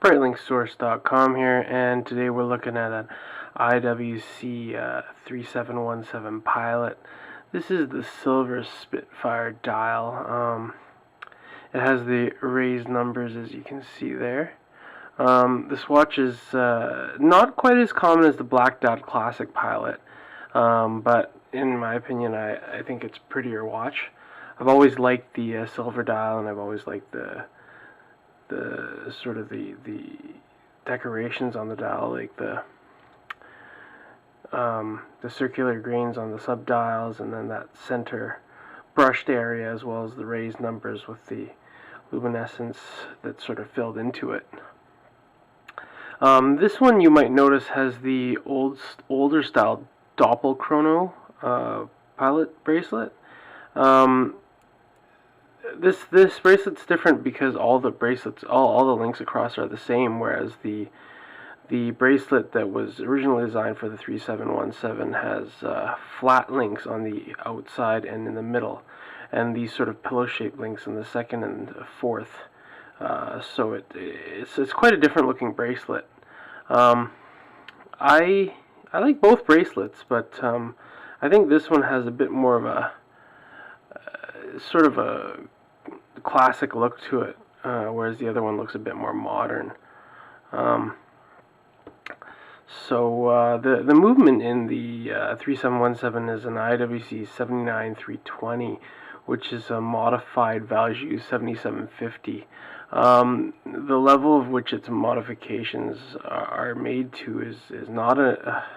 BrightlinkSource.com here, and today we're looking at an IWC 3717 Pilot. This is the silver Spitfire dial. It has the raised numbers, as you can see there. This watch is not quite as common as the Black Dot Classic Pilot, but in my opinion, I think it's a prettier watch. I've always liked the silver dial, and I've always liked the sort of the decorations on the dial, like the circular grains on the sub dials, and then that center brushed area, as well as the raised numbers with the luminescence that's sort of filled into it. This one, you might notice, has the older style Doppelchrono pilot bracelet. This bracelet's different because all the bracelets, all the links across are the same, whereas the bracelet that was originally designed for the 3717 has flat links on the outside and in the middle, and these sort of pillow-shaped links in the second and fourth. So it's quite a different looking bracelet. I like both bracelets, but I think this one has a bit more of a sort of a classic look to it, whereas the other one looks a bit more modern. The movement in the 3717 is an IWC 79320, which is a modified Valjoux 7750. The level of which its modifications are made to is not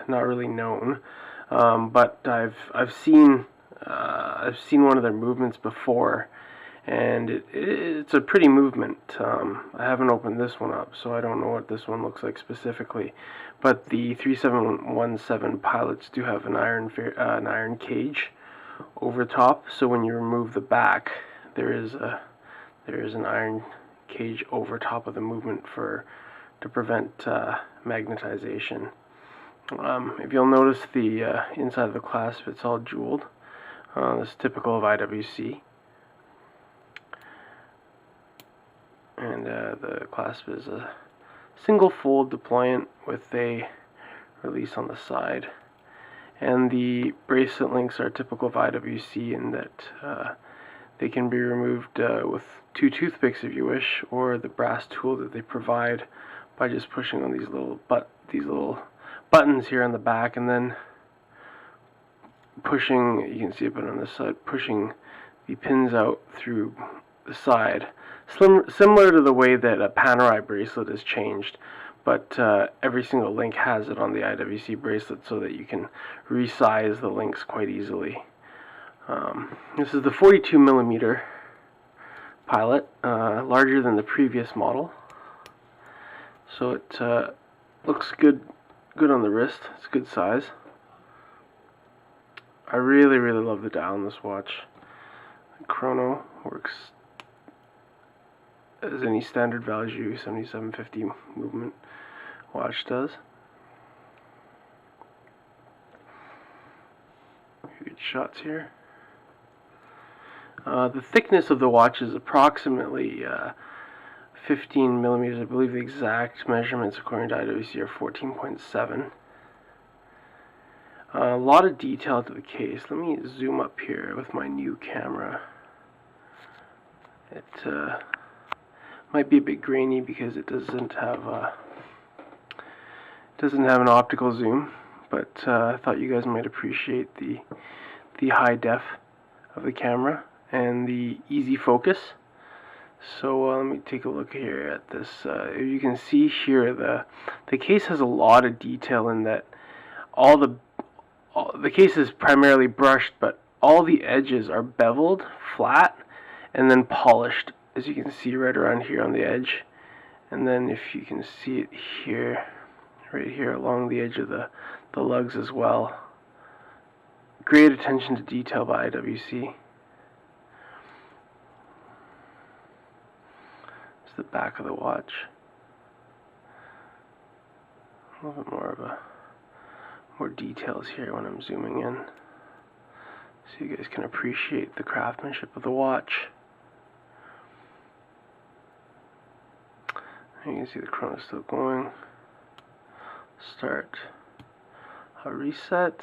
really known, but I've seen one of their movements before, and it's a pretty movement. I haven't opened this one up, so I don't know what this one looks like specifically. But the 3717 pilots do have an iron cage over top. So when you remove the back, there is an iron cage over top of the movement to prevent magnetization. If you'll notice, the inside of the clasp, it's all jeweled. This is typical of IWC. And the clasp is a single fold deployant with a release on the side. And the bracelet links are typical of IWC in that they can be removed with 2 toothpicks if you wish, or the brass tool that they provide by just pushing on these little buttons here on the back, and then pushing, you can see a bit on this side, pushing the pins out through the side. Similar to the way that a Panerai bracelet is changed, but every single link has it on the IWC bracelet so that you can resize the links quite easily. This is the 42mm pilot, larger than the previous model, so it looks good on the wrist. It's a good size. I really love the dial on this watch. The chrono works as any standard Valjoux 7750 movement watch does. Good shots here. The thickness of the watch is approximately 15 millimeters. I believe the exact measurements according to IWC are 14.7. A lot of detail to the case. Let me zoom up here with my new camera. It might be a bit grainy because it doesn't have an optical zoom, but I thought you guys might appreciate the high def of the camera and the easy focus. So let me take a look here at this. You can see here the case has a lot of detail in that the case is primarily brushed, but all the edges are beveled flat and then polished, as you can see right around here on the edge. And then if you can see it here, right here along the edge of the lugs as well. Great attention to detail by IWC. It's the back of the watch. A little bit more details here when I'm zooming in, so you guys can appreciate the craftsmanship of the watch. You can see the chrono still going. Start a reset.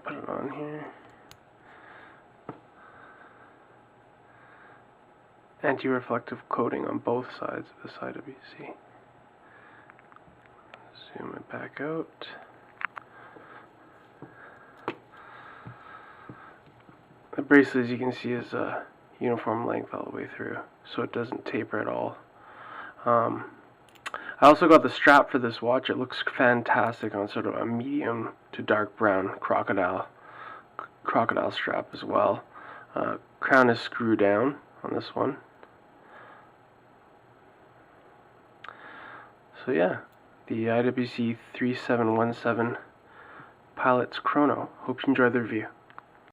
Put it on here. Anti-reflective coating on both sides of this IWC. Zoom it back out. The bracelet, as you can see, is a uniform length all the way through, so it doesn't taper at all. I also got the strap for this watch. It looks fantastic on sort of a medium to dark brown crocodile strap as well. Crown is screw down on this one. So yeah, the IWC 3717 Pilot's Chrono. Hope you enjoyed the review.